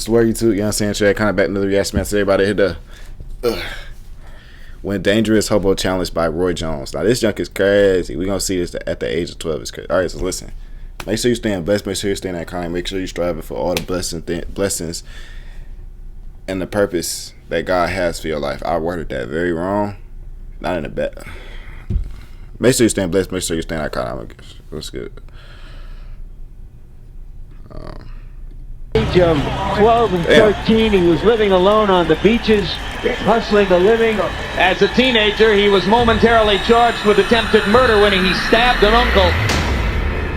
swear you too. You know what I'm saying? Trey, kind of back into the reaction, man. So everybody hit the when dangerous hobo challenged by Roy Jones. Now this junk is crazy. We gonna see this at the age of 12. It's crazy. All right, so listen. Make sure you staying blessed. Make sure you staying iconic. Make sure you striving for all the blessings and the purpose that God has for your life. I worded that very wrong. Not in the bad. Make sure you staying blessed. Make sure you staying iconic. That's good. Age of 12 and 13, he was living alone on the beaches, hustling a living. As a teenager, he was momentarily charged with attempted murder when he stabbed an uncle.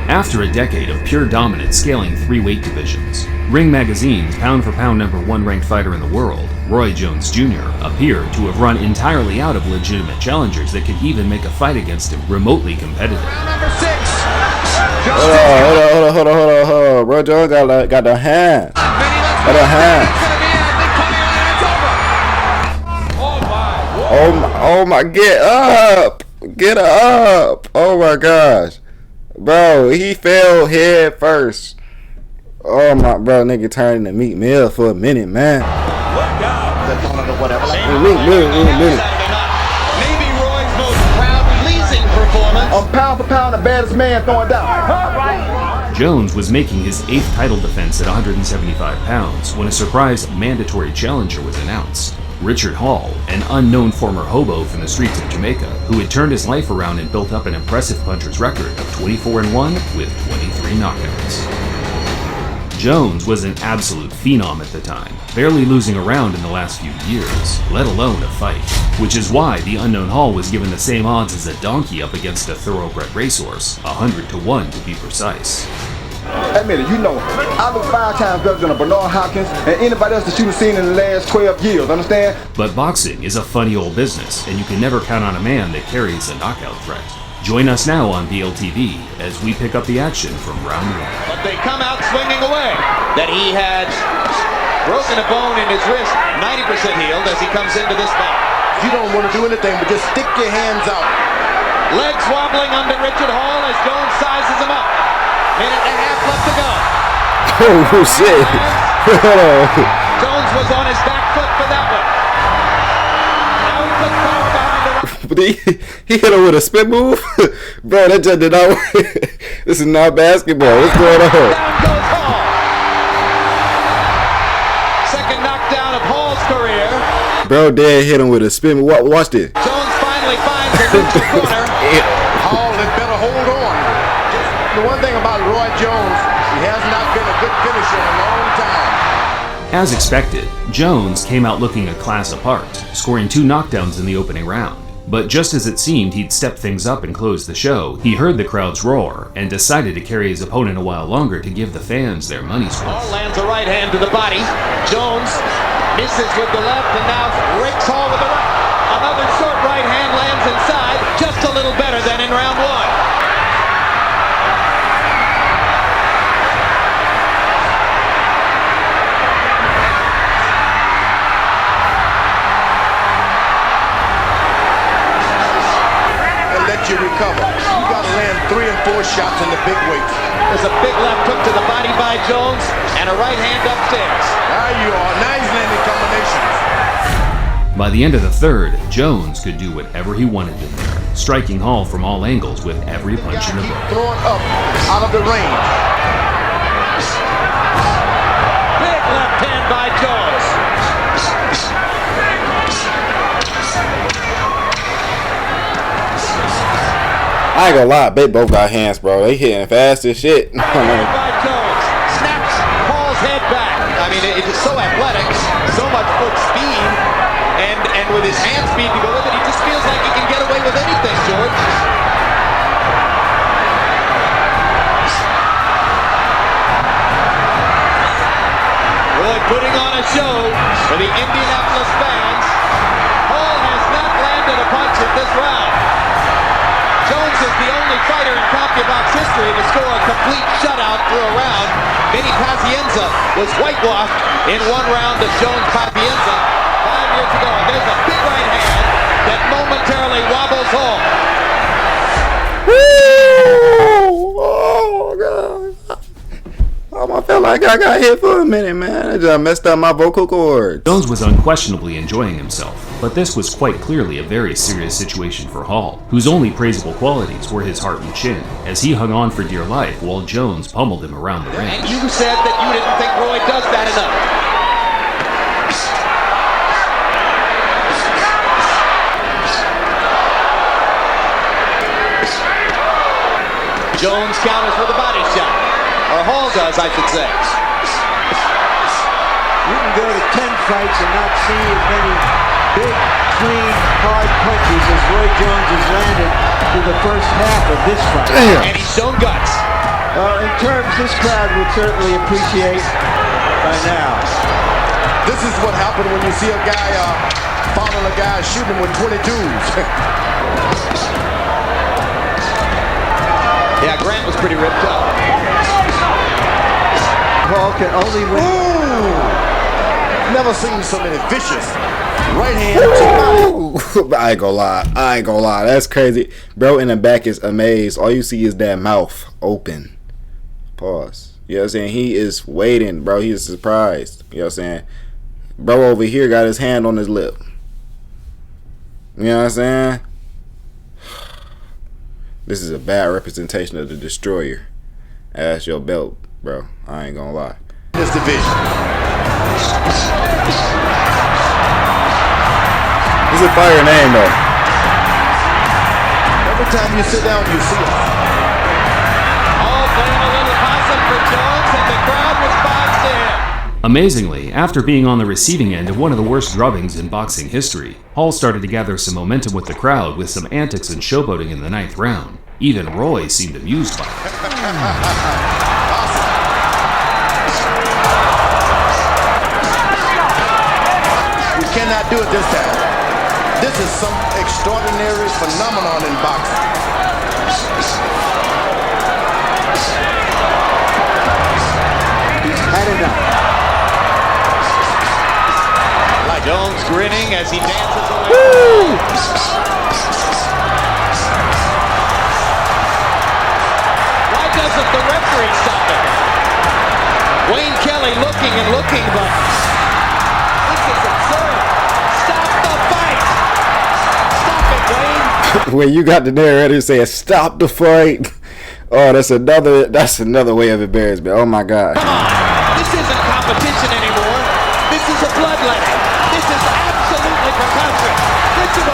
After a decade of pure dominance scaling 3 weight divisions, Ring Magazine's pound-for-pound #1 ranked fighter in the world, Roy Jones Jr., appeared to have run entirely out of legitimate challengers that could even make a fight against him remotely competitive. Number 6. Hold on. Roy Jones got the hand. Got the hand. Oh my, get up. Get up. Oh my gosh. Bro, he fell head first. Oh my, bro, nigga turned into Meat Mill for a minute, man. Maybe Roy's most crowd-pleasing performance. I'm pound for pound the baddest man throwing down. Jones was making his 8th title defense at 175 pounds when a surprise mandatory challenger was announced. Richard Hall, an unknown former hobo from the streets of Jamaica, who had turned his life around and built up an impressive puncher's record of 24-1 with 23 knockouts. Jones was an absolute phenom at the time, barely losing a round in the last few years, let alone a fight, which is why the unknown Hall was given the same odds as a donkey up against a thoroughbred racehorse, 100-1 to be precise. Admit it, you know, I look 5 times better than a Bernard Hopkins and anybody else that you've seen in the last 12 years, understand? But boxing is a funny old business, and you can never count on a man that carries a knockout threat. Join us now on BLTV as we pick up the action from round 1. But they come out swinging away. That he had broken a bone in his wrist, 90% healed as he comes into this bout. You don't want to do anything but just stick your hands out. Legs wobbling under Richard Hall as Jones sizes him up. Minute and a half left to go. Oh shit. Jones was on his back foot for that one. Now he puts power behind the right. But he hit him with a spin move? Bro, that just did not work. This is not basketball. What's going on? Down goes Hall. Second knockdown of Hall's career. Bro, dad hit him with a spin move. Watch this. Jones finally finds a neutral corner. Hall had better hold on. The one thing about Roy Jones, he has not been a good finisher in a long time. As expected, Jones came out looking a class apart, scoring 2 knockdowns in the opening round. But just as it seemed he'd step things up and close the show, he heard the crowd's roar and decided to carry his opponent a while longer to give the fans their money's worth. Hall lands a right hand to the body. Jones misses with the left and now rakes Hall with the right. Another short right hand lands inside, just a little better than in round 1. You recover. You got to land 3 and 4 shots in the big weights. There's a big left hook to the body by Jones and a right hand upstairs. There you are. Nice landing combinations. By the end of the 3rd, Jones could do whatever he wanted in there, striking Hall from all angles with every punch in the book. Throwing up out of the range. Big left hand by Jones. I ain't gonna lie, they both got hands, bro. They hitting fast as shit. By Jones. Snaps Hall's head back. I mean, it's so athletic, so much foot speed, and with his hand speed to go with it, he just feels like he can get away with anything, George. Roy putting on a show for the Indianapolis fans. Hall has not landed a punch in this round. Jones is the only fighter in CompuBox history to score a complete shutout through a round. Vinny Pazienza was whitewashed in 1 round of Jones-Pazienza 5 years ago. And there's a big right hand that momentarily wobbles Hall. Woo! Oh, God. Oh, my felt like I got hit for a minute, man. I just messed up my vocal cords. Jones was unquestionably enjoying himself, but this was quite clearly a very serious situation for Hall, whose only praisable qualities were his heart and chin, as he hung on for dear life while Jones pummeled him around the ring. And you said that you didn't think Roy does that enough. Jones counters with a body shot. Or Hall does, I should say. You can go to 10 fights and not see as many big, clean, hard punches as Roy Jones has landed through the first half of this fight. Damn. And he's shown guts. In terms this crowd would certainly appreciate by now. This is what happened when you see a guy following a guy shooting with 22s. Yeah, Grant was pretty ripped up. Hall can only win. Ooh. Never seen so many vicious right hand. I ain't gonna lie. That's crazy. Bro in the back is amazed. All you see is that mouth open. Pause. You know what I'm saying? He is waiting, bro. He is surprised. You know what I'm saying? Bro over here got his hand on his lip. You know what I'm saying? This is a bad representation of the Destroyer. That's your belt, bro. I ain't gonna lie. This division. This is a fire name, though. Every time you sit down, you see it. All playing a little possum for Jones, and the crowd was boxed in. Amazingly, after being on the receiving end of one of the worst drubbings in boxing history, Hall started to gather some momentum with the crowd with some antics and showboating in the 9th round. Even Roy seemed amused by it. You cannot do it this time. This is some extraordinary phenomenon in boxing. He's had enough. Like Jones grinning as he dances away. Why doesn't the referee stop it? Wayne Kelly looking and looking, but this is absurd. Stop the fight. Stop it, Wayne. When you got the narrator saying "stop the fight," oh, that's another way of embarrassment. Oh my God. Come on. This isn't competition anymore. This is a bloodletting. This is absolutely preposterous. Richard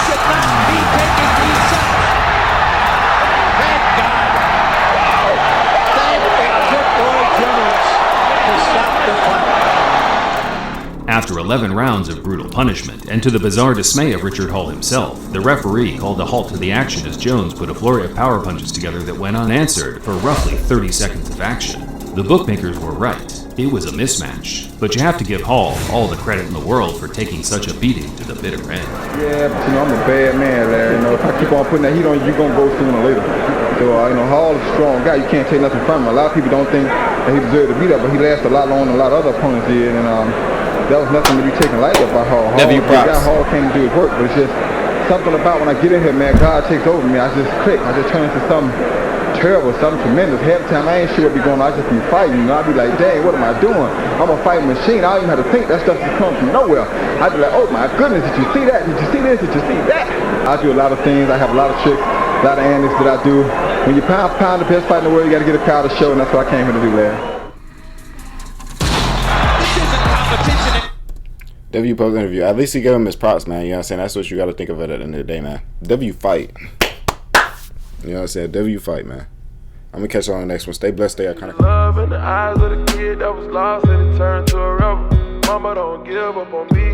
should not be taking these shots. Thank God. It took Roy Jones to stop the fight. After 11 rounds of brutal punishment, and to the bizarre dismay of Richard Hall himself, the referee called a halt to the action as Jones put a flurry of power punches together that went unanswered for roughly 30 seconds of action. The bookmakers were right. It was a mismatch. But you have to give Hall all the credit in the world for taking such a beating to the bitter end. Yeah, but I'm a bad man, Larry. If I keep on putting that heat on you, you're going to go sooner or later. So, Hall is a strong guy. You can't take nothing from him. A lot of people don't think that he deserved to beat up, but he lasted a lot longer than a lot of other opponents did. And that was nothing to be taken lightly about Hall. Hall came to do his work, but it's just something about when I get in here, man, God takes over me. I just click. I just turn into something terrible, something tremendous. Half the time I ain't sure what be going on. I just be fighting. I'll be like, dang, what am I doing? I'm a fighting machine. I don't even have to think. That stuff just comes from nowhere. I'd be like, oh my goodness, did you see that? Did you see this? Did you see that? I do a lot of things. I have a lot of tricks, a lot of antics that I do. When you pound the best fight in the world, you got to get a crowd to show, and that's what I came here to do, Larry. This isn't competition. W post interview. At least he gave him his props, man. You know what I'm saying? That's what you got to think of it at the end of the day, man. W fight. You know what I'm saying? W fight, man. I'm gonna catch you on the next one. Stay blessed, stay iconic. Love in the eyes of the kid that was lost and it turned to a rebel. Mama don't give up on me.